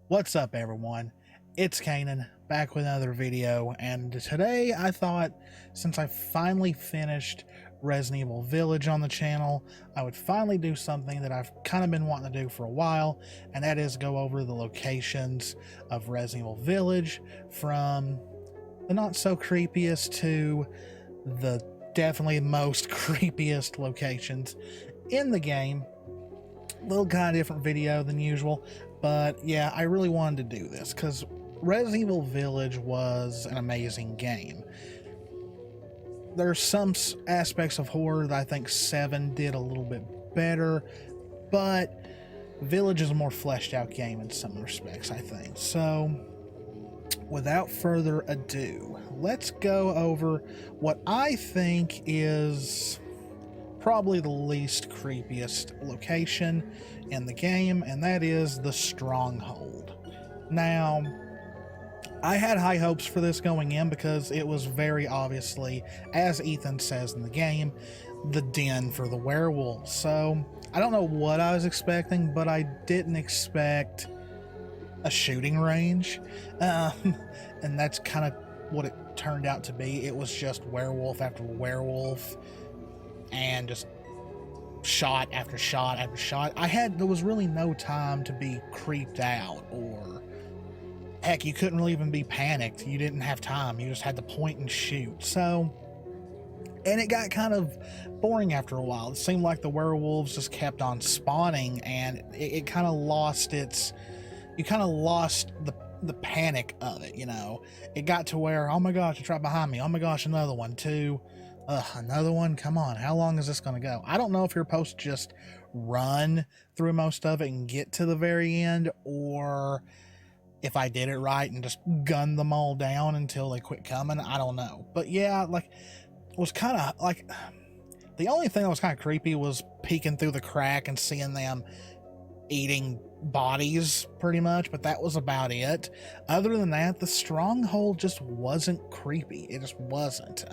What's up, everyone? It's Canaan, back with another video, and today I thought, since I finally finished Resident Evil Village on the channel, I would finally do something that I've kind of been wanting to do for a while, and that is go over the locations of Resident Evil Village, from the not-so-creepiest to the definitely most creepiest locations in the game. Little kind of different video than usual, but yeah, I really wanted to do this because Resident Evil Village was an amazing game. There's some aspects of horror that I think 7 did a little bit better, but Village is a more fleshed out game in some respects, I think. So without further ado, let's go over what I think is probably the least creepiest location in the game, and that is the Stronghold. Now, I had high hopes for this going in because it was very obviously, as Ethan says in the game, the den for the werewolves. So I don't know what I was expecting, but I didn't expect a shooting range, and that's kind of what it turned out to be. It was just werewolf after werewolf, and just shot after shot after shot. There was really no time to be creeped out, or heck, you couldn't really even be panicked. You didn't have time. You just had to point and shoot. So, and it got kind of boring after a while. It seemed like the werewolves just kept on spawning, and it kind of lost its, you kind of lost the panic of it, you know. It got to where, oh my gosh, it's right behind me. Oh my gosh, another one too. Another one? Come on, how long is this going to go? I don't know if you're supposed to just run through most of it and get to the very end, or if I did it right and just gun them all down until they quit coming. I don't know. But yeah, like, it was kind of like, the only thing that was kind of creepy was peeking through the crack and seeing them eating bodies, pretty much, but that was about it. Other than that, the Stronghold just wasn't creepy. It just wasn't.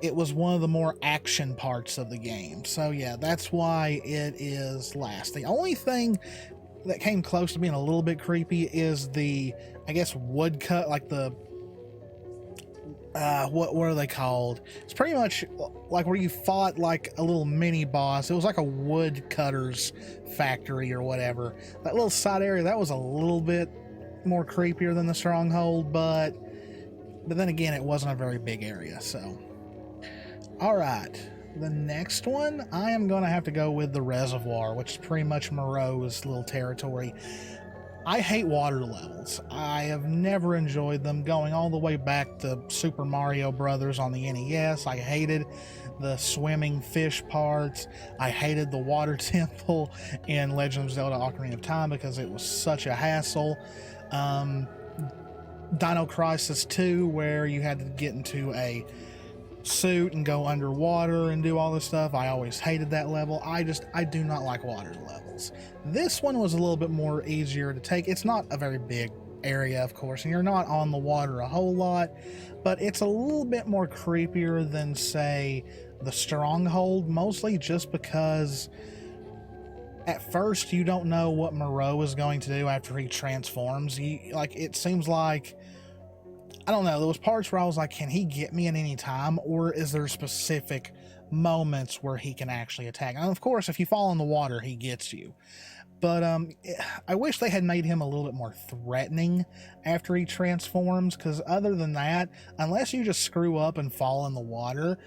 It was one of the more action parts of the game. So yeah, that's why it is last. The only thing that came close to being a little bit creepy is the, I guess, woodcut, like the, what are they called? It's pretty much like where you fought like a little mini boss. It was like a woodcutter's factory or whatever. That little side area, that was a little bit more creepier than the Stronghold, but then again, it wasn't a very big area, so. All right, the next one, I am going to have to go with the Reservoir, which is pretty much Moreau's little territory. I hate water levels. I have never enjoyed them. Going all the way back to Super Mario Brothers on the NES, I hated the swimming fish parts. I hated the water temple in Legend of Zelda Ocarina of Time because it was such a hassle. Dino Crisis 2, where you had to get into a suit and go underwater and do all this stuff. I always hated that level. I do not like water levels. This one was a little bit more easier to take. It's not a very big area, of course, and you're not on the water a whole lot, but it's a little bit more creepier than, say, the Stronghold, mostly just because at first you don't know what Moreau is going to do after he transforms. It seems like, I don't know, there was parts where I was like, can he get me at any time, or is there specific moments where he can actually attack? And of course, if you fall in the water, he gets you. But I wish they had made him a little bit more threatening after he transforms, because other than that, unless you just screw up and fall in the water,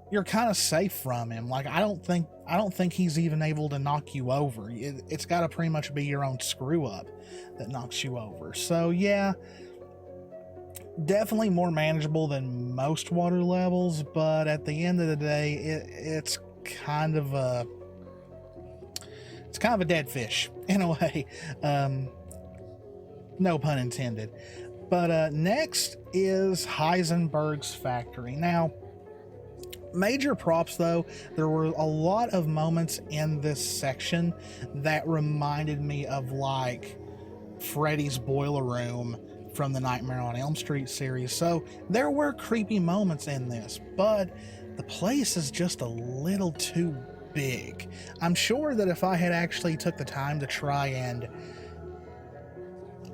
you're kind of safe from him. Like, I don't think he's even able to knock you over. It's got to pretty much be your own screw up that knocks you over. So yeah, definitely more manageable than most water levels, but at the end of the day, it's kind of a dead fish in a way. No pun intended. But next is Heisenberg's factory. Now, major props though, there were a lot of moments in this section that reminded me of like Freddy's boiler room from the Nightmare on Elm Street series. So there were creepy moments in this, but the place is just a little too big. I'm sure that if I had actually took the time to try and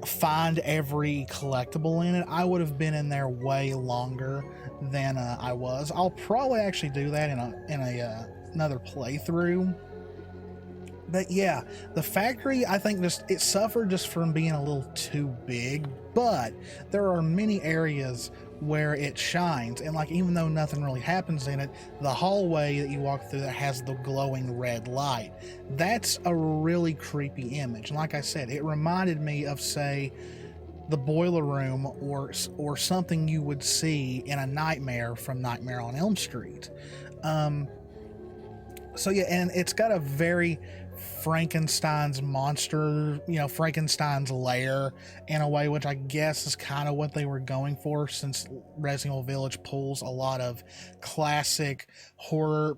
find every collectible in it. I would have been in there way longer than I was. I'll probably actually do that in another playthrough. But yeah, the factory, I think it suffered just from being a little too big, but there are many areas where it shines. And like, even though nothing really happens in it, the hallway that you walk through that has the glowing red light, that's a really creepy image. And like I said, it reminded me of, say, the boiler room or something you would see in a Nightmare from Nightmare on Elm Street. So yeah, and it's got a very Frankenstein's monster, Frankenstein's lair in a way, which I guess is kind of what they were going for, since Resident Evil Village pulls a lot of classic horror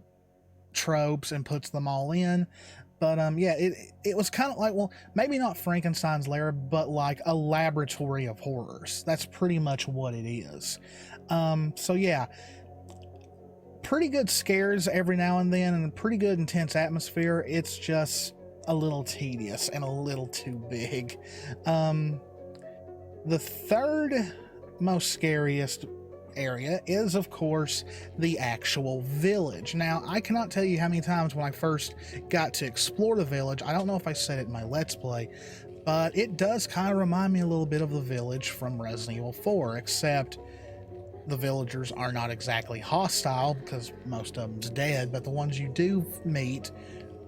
tropes and puts them all in. But yeah, it was kind of like, well, maybe not Frankenstein's lair, but like a laboratory of horrors. That's pretty much what it is. So yeah, pretty good scares every now and then, and a pretty good intense atmosphere. It's just a little tedious and a little too big. The third most scariest area is, of course, the actual village. Now, I cannot tell you how many times when I first got to explore the village, I don't know if I said it in my Let's Play, but it does kind of remind me a little bit of the village from Resident Evil 4, except the villagers are not exactly hostile because most of them's dead, but the ones you do meet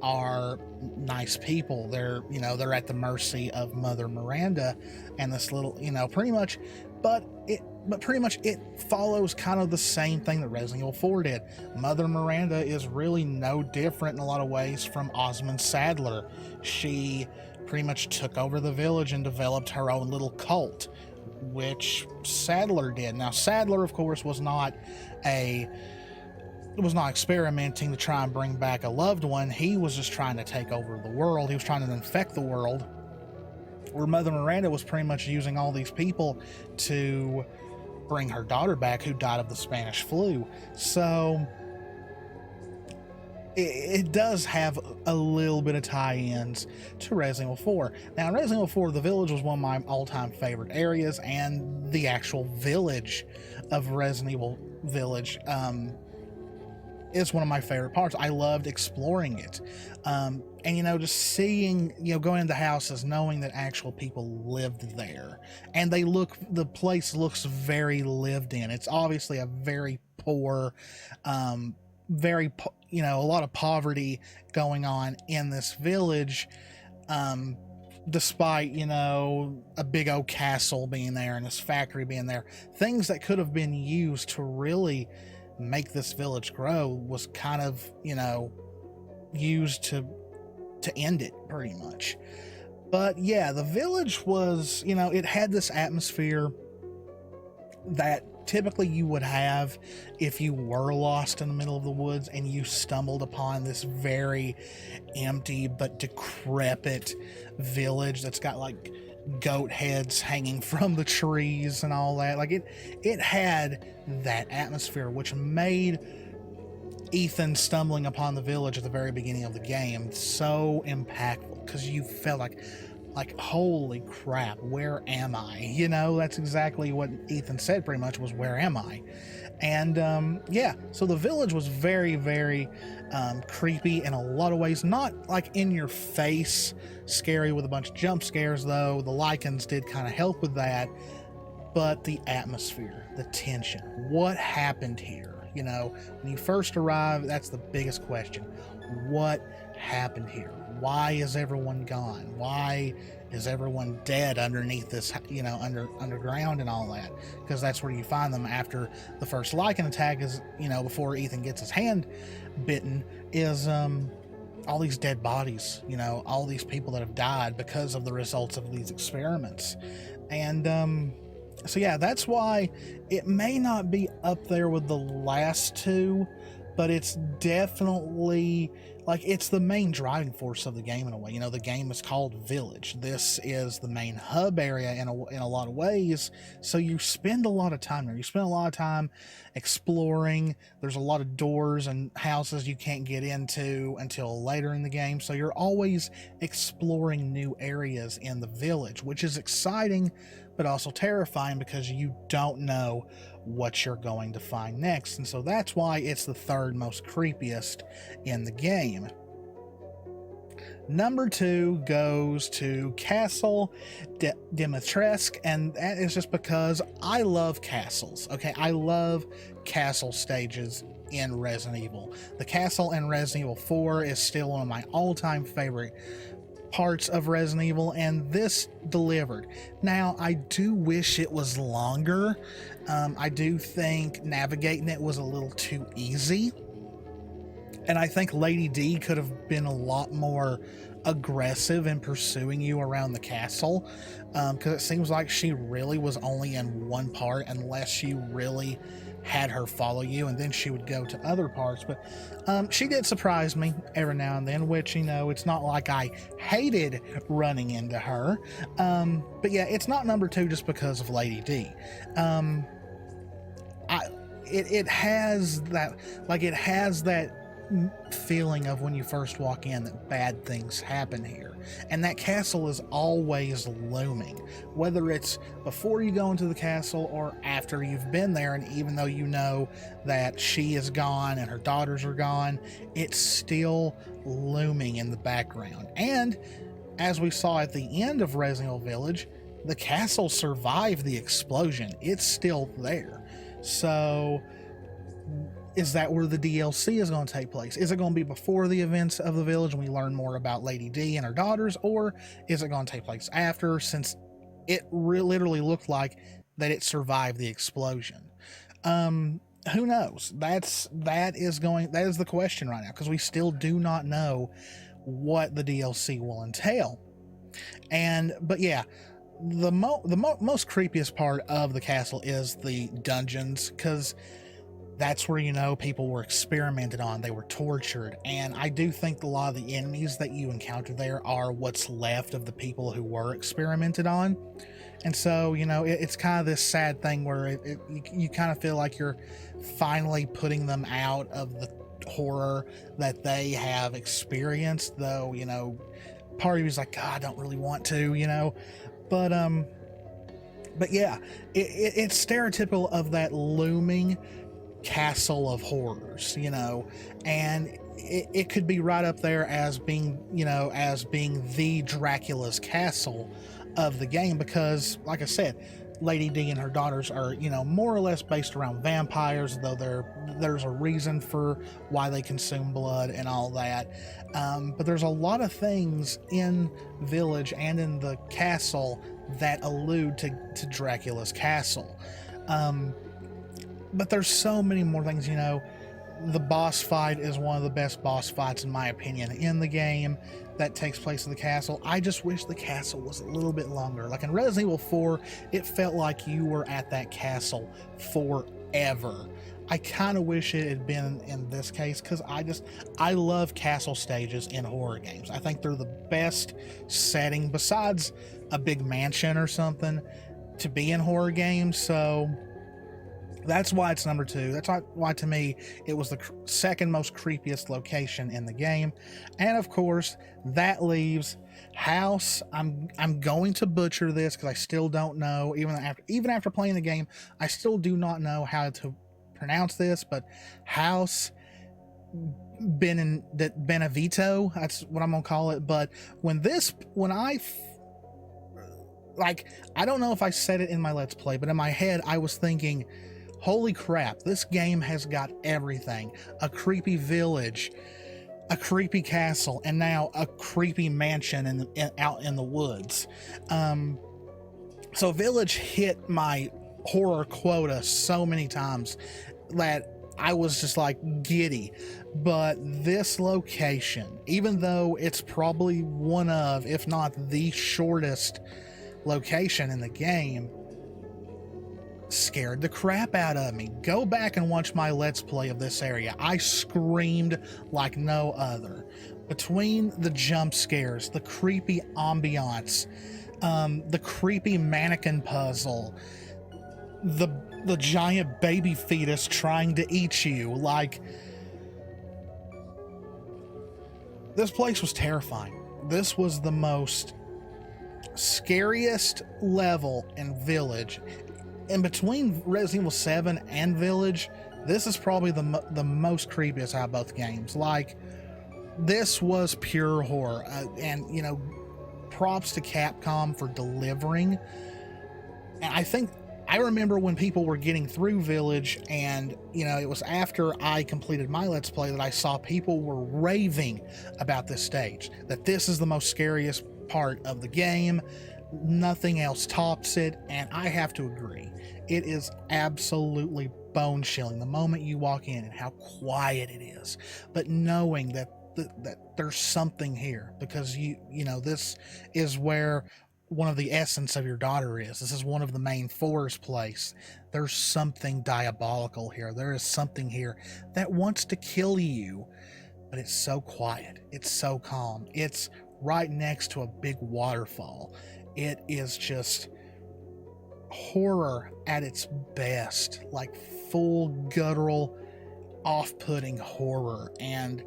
are nice people. They're at the mercy of Mother Miranda and this little, pretty much, but pretty much it follows kind of the same thing that Resident Evil 4 did. Mother Miranda is really no different in a lot of ways from Osmond Sadler. She pretty much took over the village and developed her own little cult, which Sadler did. Now, Sadler, of course, was not experimenting to try and bring back a loved one. He was just trying to take over the world. He was trying to infect the world, where Mother Miranda was pretty much using all these people to bring her daughter back, who died of the Spanish flu. So it does have a little bit of tie-ins to Resident Evil 4. Now, in Resident Evil 4, the village was one of my all-time favorite areas, and the actual village of Resident Evil Village is one of my favorite parts. I loved exploring it. And, just seeing, going into houses, knowing that actual people lived there. And the place looks very lived in. It's obviously a very poor, a lot of poverty going on in this village, despite, a big old castle being there and this factory being there. Things that could have been used to really make this village grow was kind of, used to end it pretty much. But yeah, the village was, it had this atmosphere that typically you would have if you were lost in the middle of the woods and you stumbled upon this very empty but decrepit village that's got like goat heads hanging from the trees and all that. Like it had that atmosphere, which made Ethan stumbling upon the village at the very beginning of the game so impactful, because you felt like, holy crap, where am I? That's exactly what Ethan said pretty much, was, where am I? And yeah, so the village was very, very creepy in a lot of ways. Not like in your face scary with a bunch of jump scares, though. The lichens did kind of help with that. But the atmosphere, the tension, what happened here? When you first arrive, that's the biggest question. What happened here? Why is everyone gone? Why is everyone dead underneath this, underground and all that? Because that's where you find them after the first lichen attack is, before Ethan gets his hand bitten, is all these dead bodies, all these people that have died because of the results of these experiments. And so yeah, that's why it may not be up there with the last two, but it's definitely like it's the main driving force of the game in a way. You know, the game is called Village. This is the main hub area in a lot of ways. So you spend a lot of time there. You spend a lot of time exploring. There's a lot of doors and houses you can't get into until later in the game. So you're always exploring new areas in the village, which is exciting, but also terrifying because you don't know what you're going to find next. And so that's why it's the third most creepiest in the game. Number 2 goes to Castle Dimitrescu, and that is just because I love castles. Okay, I love castle stages in Resident Evil. The castle in Resident Evil 4 is still one of my all-time favorite parts of Resident Evil, and this delivered. Now, I do wish it was longer. I do think navigating it was a little too easy, and I think Lady D could have been a lot more aggressive in pursuing you around the castle, because it seems like she really was only in one part unless you really had her follow you, and then she would go to other parts. But she did surprise me every now and then, which, you know, it's not like I hated running into her. But yeah, it's not number 2 just because of Lady D. It has that, like, it has that feeling of when you first walk in that bad things happen here, and that castle is always looming, whether it's before you go into the castle or after you've been there. And even though you know that she is gone and her daughters are gone, it's still looming in the background. And as we saw at the end of Resident Evil Village, the castle survived the explosion. It's still there. So is that where the DLC is going to take place? Is it going to be before the events of the village and we learn more about Lady D and her daughters, or is it going to take place after, since it literally looked like that it survived the explosion? Who knows? That is the question right now, because we still do not know what the DLC will entail. But yeah, the most creepiest part of the castle is the dungeons, because that's where, you know, people were experimented on, they were tortured, and I do think a lot of the enemies that you encounter there are what's left of the people who were experimented on. And so, you know, it's kind of this sad thing where you kind of feel like you're finally putting them out of the horror that they have experienced, though, you know, part of you is like, God, I don't really want to, you know. But yeah, it's stereotypical of that looming castle of horrors, you know, and it could be right up there as being, you know, as being the Dracula's castle of the game, because like I said, Lady D and her daughters are, you know, more or less based around vampires, though there's a reason for why they consume blood and all that. But there's a lot of things in Village and in the castle that allude to Dracula's castle. But there's so many more things, you know. The boss fight is one of the best boss fights, in my opinion, in the game that takes place in the castle. I just wish the castle was a little bit longer. Like in Resident Evil 4, it felt like you were at that castle forever. I kind of wish it had been in this case, because I love castle stages in horror games. I think they're the best setting, besides a big mansion or something, to be in horror games. So that's why it's number 2. That's why to me it was the second most creepiest location in the game. And of course, that leaves House. I'm going to butcher this because I still don't know. Even after playing the game, I still do not know how to pronounce this. But House Benevito, that's what I'm gonna call it. But I don't know if I said it in my Let's Play, but in my head I was thinking, holy crap, this game has got everything. A creepy village, a creepy castle, and now a creepy mansion out in the woods. So Village hit my horror quota so many times that I was just like giddy. But this location, even though it's probably one of, if not the shortest location in the game, scared the crap out of me. Go back and watch my Let's Play of this area. I screamed like no other. Between the jump scares, the creepy ambiance, the creepy mannequin puzzle, the giant baby fetus trying to eat you, like, this place was terrifying. This was the most scariest level in Village. In between Resident Evil 7 and Village, this is probably the most creepiest out of both games. Like, this was pure horror. And, you know, props to Capcom for delivering. And I remember when people were getting through Village, and, you know, it was after I completed my Let's Play that I saw people were raving about this stage, that this is the most scariest part of the game. Nothing else tops it, and I have to agree. It is absolutely bone chilling the moment you walk in and how quiet it is, but knowing that there's something here, because you know, this is where one of the essence of your daughter is. This is one of the main four's place. There's something diabolical here. There is something here that wants to kill you, but it's so quiet. It's so calm. It's right next to a big waterfall. It is just horror at its best, like full guttural, off-putting horror. And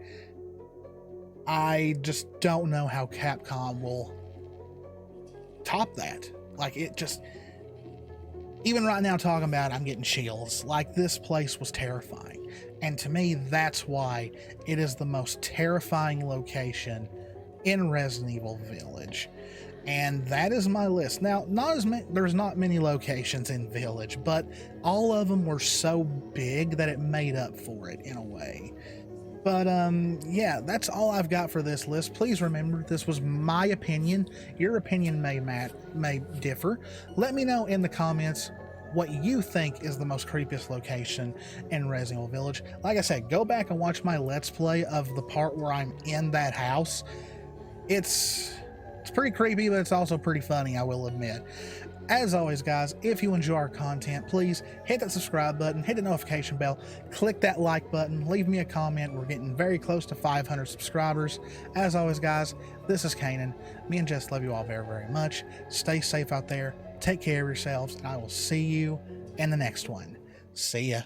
I just don't know how Capcom will top that. Like, it just, even right now talking about it, I'm getting chills. Like, this place was terrifying, and to me, that's why it is the most terrifying location in Resident Evil Village. And that is my list. Now, there's not many locations in Village, but all of them were so big that it made up for it in a way. But yeah, that's all I've got for this list. Please remember, this was my opinion. Your opinion may differ. Let me know in the comments what you think is the most creepiest location in Resident Evil Village. Like I said, go back and watch my Let's Play of the part where I'm in that house. It's pretty creepy, but it's also pretty funny, I will admit. As always, guys, if you enjoy our content, please hit that subscribe button, hit the notification bell, click that like button, leave me a comment. We're getting very close to 500 subscribers. As always, guys, this is Canaan. Me and Jess love you all very, very much. Stay safe out there. Take care of yourselves, and I will see you in the next one. See ya.